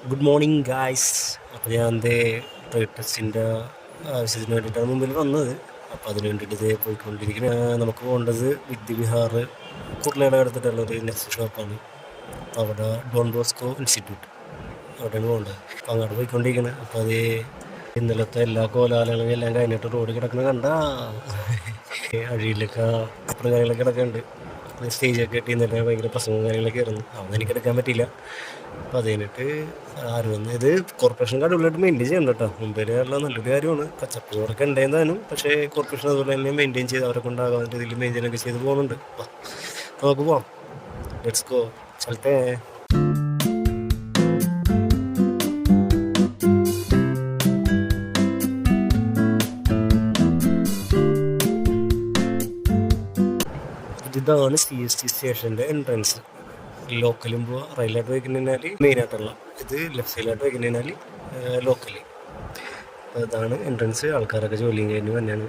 Good morning guys. അപ്പോൾ ഞാൻ എൻ്റെ ട്രേഡ് ടെസ്റ്റിൻ്റെ ആവശ്യത്തിന് വേണ്ടിയിട്ടാണ് മുമ്പിൽ വന്നത്. അപ്പോൾ അതിന് വേണ്ടിയിട്ട് ഇതേ പോയിക്കൊണ്ടിരിക്കുന്നത്. നമുക്ക് പോകേണ്ടത് വിദ്യവിഹാർ കുർളയുടെ അടുത്തിട്ടുള്ളൊരു നെക്സ്റ്റ് ഷോപ്പാണ്. അപ്പോൾ അവിടെ ഡോൺ ബോസ്കോ ഇൻസ്റ്റിറ്റ്യൂട്ട് അവിടെയാണ് പോകേണ്ടത്. അപ്പോൾ അങ്ങോട്ട് പോയിക്കൊണ്ടിരിക്കുന്നത്. അപ്പോൾ അത് ഇന്നലത്തെ എല്ലാ കോലാഹലങ്ങളും എല്ലാം കഴിഞ്ഞിട്ട് റോഡ് കിടക്കുന്നത് കണ്ട അഴിയിലൊക്കെ അപ്പുറം കാര്യങ്ങളൊക്കെ കിടക്കുന്നുണ്ട്. സ്റ്റേജൊക്കെ കെട്ടി ഇന്നലെ ഭയങ്കര പ്രസംഗവും കാര്യങ്ങളൊക്കെ ആയിരുന്നു. അതൊന്നും എനിക്ക് എടുക്കാൻ പറ്റിയില്ല. അപ്പോൾ അത് കഴിഞ്ഞിട്ട് വന്ന് ഇത് കോർപ്പറേഷൻ അടിപൊളിയായിട്ട് മെയിൻറ്റെയിൻ ചെയ്യണം കേട്ടോ. മുമ്പേലുള്ള നല്ലൊരു കാര്യമാണ്. പച്ചപ്പുറൊക്കെ ഉണ്ടായിരുന്നാലും പക്ഷേ കോർപ്പറേഷൻ അതുപോലെ തന്നെ മെയിൻറ്റെയിൻ ചെയ്ത് അവരെ കൊണ്ടാകാൻ രീതിയിൽ മെയിൻറ്റെയിൻ ഒക്കെ ചെയ്ത് പോകുന്നുണ്ട്. നമുക്ക് പോവാം. Let's go. ചലത്തെ ഇതാണ് CST സ്റ്റേഷൻ്റെ എൻട്രൻസ്. ലോക്കലും പോവാം. റൈലായിട്ട് വയ്ക്കുന്നതിനാൽ മെയിനായിട്ടുള്ള ഇത് ലെഫ്റ്റ് സൈഡിലായിട്ട് വയ്ക്കുന്നതിനാൽ ലോക്കല്. അപ്പോൾ അതാണ് എൻട്രൻസ്. ആൾക്കാരൊക്കെ ജോലിയും കഴിഞ്ഞ് തന്നെയാണ്.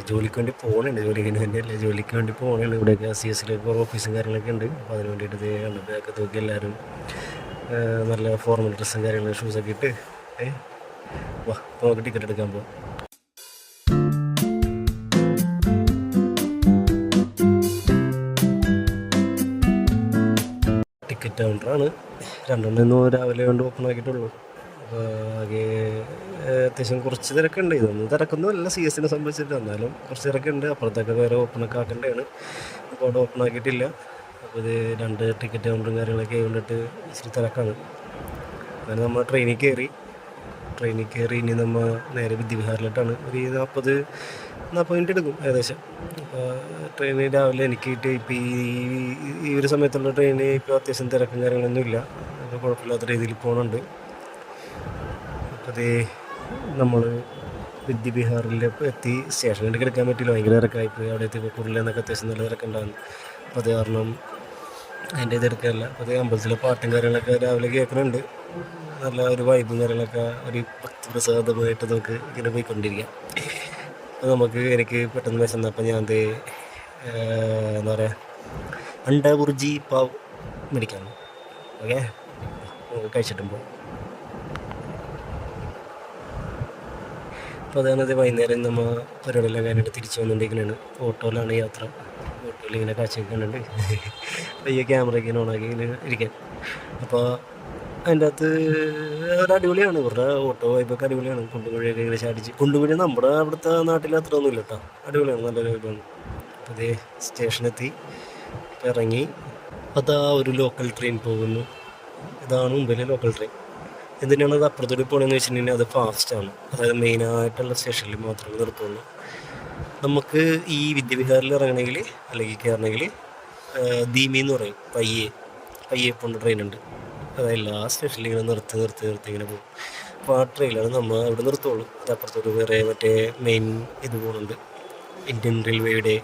ജോലിക്ക് വേണ്ടി പോകണുണ്ട്. ജോലി കഴിഞ്ഞ് തന്നെയല്ലേ, ജോലിക്ക് വേണ്ടി പോകണുണ്ട്. ഇവിടെയൊക്കെ CS കുറേ ഓഫീസും കാര്യങ്ങളൊക്കെ ഉണ്ട്. അപ്പോൾ അതിന് വേണ്ടിയിട്ട് ഇത് കണ്ടപ്പോഴൊക്കെ നോക്കി എല്ലാവരും നല്ല ഫോർമൽ ഡ്രസ്സും കാര്യങ്ങളും ഷൂസൊക്കെ ഇട്ട് വാ. അപ്പോൾ നമുക്ക് ടിക്കറ്റ് എടുക്കാൻ പോകാം. ടിക്കറ്റ് കൗണ്ടറാണ്. രണ്ടെണ്ണം രാവിലെ കൊണ്ട് ഓപ്പൺ ആക്കിയിട്ടുള്ളൂ. അപ്പോൾ ആകെ അത്യാവശ്യം കുറച്ച് തിരക്കുണ്ട്. ഇതൊന്നും തിരക്കൊന്നുമല്ല CS സംബന്ധിച്ചിട്ട്, എന്നാലും കുറച്ച് തിരക്കുണ്ട്. അപ്പുറത്തൊക്കെ വേറെ ഓപ്പണൊക്കെ ആക്കേണ്ടതാണ്. അപ്പോൾ അവിടെ ഓപ്പൺ ആക്കിയിട്ടില്ല. അപ്പോൾ ഇത് 2 ടിക്കറ്റ് കൗണ്ടറും കാര്യങ്ങളൊക്കെ കൊണ്ടിട്ട് ഇച്ചിരി തിരക്കാണ്. അങ്ങനെ നമ്മൾ ട്രെയിനിൽ കയറി ഇനി നമ്മൾ നേരെ വിദ്യവിഹാറിലോട്ടാണ്. ഒരു 40 മിനിറ്റ് എടുക്കും ഏകദേശം. അപ്പോൾ ട്രെയിന് രാവിലെ എനിക്ക് ഇപ്പോൾ ഈ ഒരു സമയത്തുള്ള ട്രെയിന് ഇപ്പോൾ അത്യാവശ്യം തിരക്കും കാര്യങ്ങളൊന്നും ഇല്ല. അപ്പോൾ കുഴപ്പമില്ലാത്ത രീതിയിൽ പോകുന്നുണ്ട്. അപ്പോൾ അതേ നമ്മൾ വിദ്യവിഹാറിൽ എത്തി. സ്റ്റേഷനിൽ എടുക്കാൻ പറ്റില്ല, ഭയങ്കര തിരക്കായിപ്പോയി. അവിടെ എത്തിയപ്പോൾ കുർളയെന്നൊക്കെ അത്യാവശ്യം നല്ല തിരക്കുണ്ടാകുന്നു. അപ്പോൾ അത് കാരണം അതിൻ്റെ തിരക്കല്ല. അപ്പോൾ അത് അമ്പലത്തിലെ പാട്ടും കാര്യങ്ങളൊക്കെ രാവിലെ കേൾക്കുന്നുണ്ട്. നല്ല ഒരു വൈബും കാര്യങ്ങളൊക്കെ ഒരു ഭക്തിപ്രസാദമായിട്ട് നമുക്ക് ഇങ്ങനെ പോയിക്കൊണ്ടിരിക്കാം. അപ്പോൾ എനിക്ക് പെട്ടെന്ന് വിശന്നപ്പോൾ ഞാൻ എന്താ പറയുക, അണ്ട ബുർജി പാവ് മേടിക്കാം. ഓക്കെ, നമുക്ക് കഴിച്ചിട്ടും പോകും. അപ്പോൾ അതാണത് വൈകുന്നേരം നമ്മൾ പരിപാടിയെല്ലാം കഴിഞ്ഞിട്ട് തിരിച്ചു വന്നുകൊണ്ടിരിക്കുന്നതാണ്. ഓട്ടോയിലാണ് യാത്ര. ഓട്ടോയിൽ ഇങ്ങനെ കാഴ്ച വെക്കുന്നുണ്ട്. പയ്യെ ക്യാമറയ്ക്ക് ഇങ്ങനെ ഓണാക്കി ഇങ്ങനെ ഇരിക്കാൻ. അപ്പോൾ അതിൻ്റെ അകത്ത് ഒരു അടിപൊളിയാണ്. ഇവരുടെ ഓട്ടോ വൈബൊക്കെ അടിപൊളിയാണ്. കുണ്ടുകുഴിയൊക്കെ ഇങ്ങനെ ചാടിച്ച്. കുണ്ടുകുഴി നമ്മുടെ അവിടുത്തെ നാട്ടിൽ അത്ര ഒന്നുമില്ല കേട്ടോ. അടിപൊളിയാണ്, നല്ലൊരു വൈബാണ്. അപ്പോൾ അതേ സ്റ്റേഷനെത്തി ഇറങ്ങി. അതാ ഒരു ലോക്കൽ ട്രെയിൻ പോകുന്നു. ഇതാണ് മുമ്പിലെ ലോക്കൽ ട്രെയിൻ. എന്തിനാണ് അത് അപ്പുറത്തോട്ട് പോകണമെന്ന് വെച്ചിട്ടുണ്ടെങ്കിൽ അത് ഫാസ്റ്റാണ്. അതായത് മെയിനായിട്ടുള്ള സ്റ്റേഷനിൽ മാത്രമേ നിർത്തുള്ളൂ. നമുക്ക് ഈ വിദ്യവിഹാറിൽ ഇറങ്ങണമെങ്കിൽ അല്ലെങ്കിൽ കയറണമെങ്കിൽ ധീമി എന്ന് പറയും. പയ്യെ പോകേണ്ട ട്രെയിനുണ്ട്. അത് എല്ലാ സ്റ്റേഷനിലും ഇങ്ങനെ നിർത്തി ഇങ്ങനെ പോകും. അപ്പോൾ ആ ട്രെയിനാണ് നമ്മൾ അവിടെ നിർത്തുള്ളൂ. അത് അപ്പുറത്തോട്ട് വേറെ മറ്റേ മെയിൻ ഇത് പോകുന്നുണ്ട്, ഇന്ത്യൻ റെയിൽവേയുടെ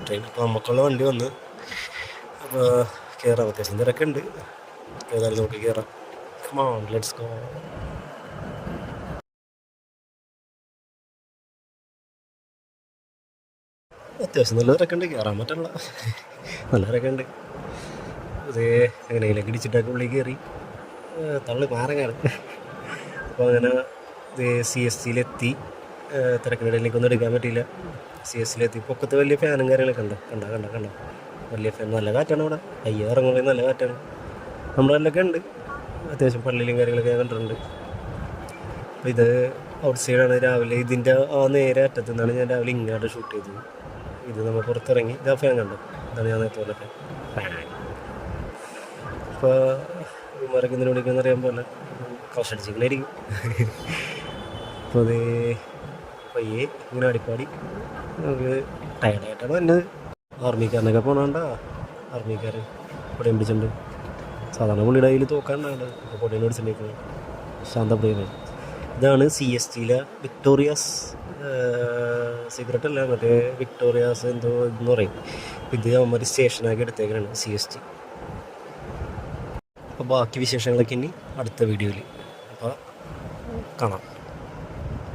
ട്രെയിൻ. അപ്പോൾ നമുക്കുള്ള വണ്ടി വന്ന് അപ്പോൾ കയറാം. അത്യാവശ്യം തിരക്കുണ്ട്. ഏതായാലും നമുക്ക് കയറാം. Come on, let's go. അത്യാവശ്യം നല്ല തിരക്കുണ്ട്. കയറാൻ പറ്റില്ല, നല്ല തിരക്കുണ്ട്. അതേ എങ്ങനെയെങ്കിലും ഇടിച്ചിട്ടൊക്കെ ഉള്ളിൽ കയറി തള്ളി മാറങ്ങാണ്. അപ്പോൾ അങ്ങനെ CSTയിലെത്തി. തിരക്കിനിടയിലേക്കൊന്നും എടുക്കാൻ പറ്റിയില്ല. CSTയിലെത്തി. പൊക്കത്ത് വലിയ ഫാനും കാര്യങ്ങളൊക്കെ കണ്ടോ വലിയ ഫാൻ. നല്ല കാറ്റാണ് ഇവിടെ. അയ്യോ ഇറങ്ങുമ്പോൾ നല്ല കാറ്റാണ്. നമ്മുടെ നല്ലൊക്കെ ഉണ്ട്. അത്യാവശ്യം പള്ളിയിലും കാര്യങ്ങളൊക്കെ ഞാൻ കണ്ടിട്ടുണ്ട്. അപ്പോൾ ഇത് ഔട്ട് സൈഡാണ്. രാവിലെ ഇതിൻ്റെ ആ നേരെ അറ്റത്തു നിന്നാണ് ഞാൻ രാവിലെ ഇങ്ങോട്ട് ഷൂട്ട് ചെയ്തത്. ഇത് നമ്മൾ പുറത്തിറങ്ങി ഇതാ ഫാൻ കണ്ടോ. ഇതാണ് ഞാൻ നേരത്തെ പോലെ ഫാൻ. ഇപ്പോൾ ഇവന്മാരൊക്കെ എന്തിനു വിളിക്കുമെന്ന് അറിയാൻ പോലെ കൗഷടിച്ചിരിക്കണായിരിക്കും. അപ്പോൾ അത് പയ്യെ ഇങ്ങനെ അടിപ്പാടി നമുക്ക് ടയർഡായിട്ടാണ് വന്നത്. ആർമിക്കാരനൊക്കെ പോകണണ്ട. ആർമിക്കാർ പൊടിയും പിടിച്ചിട്ടുണ്ട്. സാധാരണ പുള്ളിയുടെ കയ്യിൽ തോക്കാണ്ടാണ്. അപ്പോൾ പൊടിയും പിടിച്ചിട്ടുണ്ടെങ്കിൽ ശാന്തപ്രിയനാണ്. ഇതാണ് CSTയിലെ വിക്ടോറിയാസ് സിഗരറ്റ് അല്ല, മറ്റേ വിക്ടോറിയാസ് എന്തോ എന്ന് പറയും. ഇത് അവന്മാർ സ്റ്റേഷനാക്കി എടുത്തേക്കാണ് CST. അപ്പോൾ ബാക്കി വിശേഷങ്ങളൊക്കെ ഇനി അടുത്ത വീഡിയോയിൽ അപ്പോൾ കാണാം.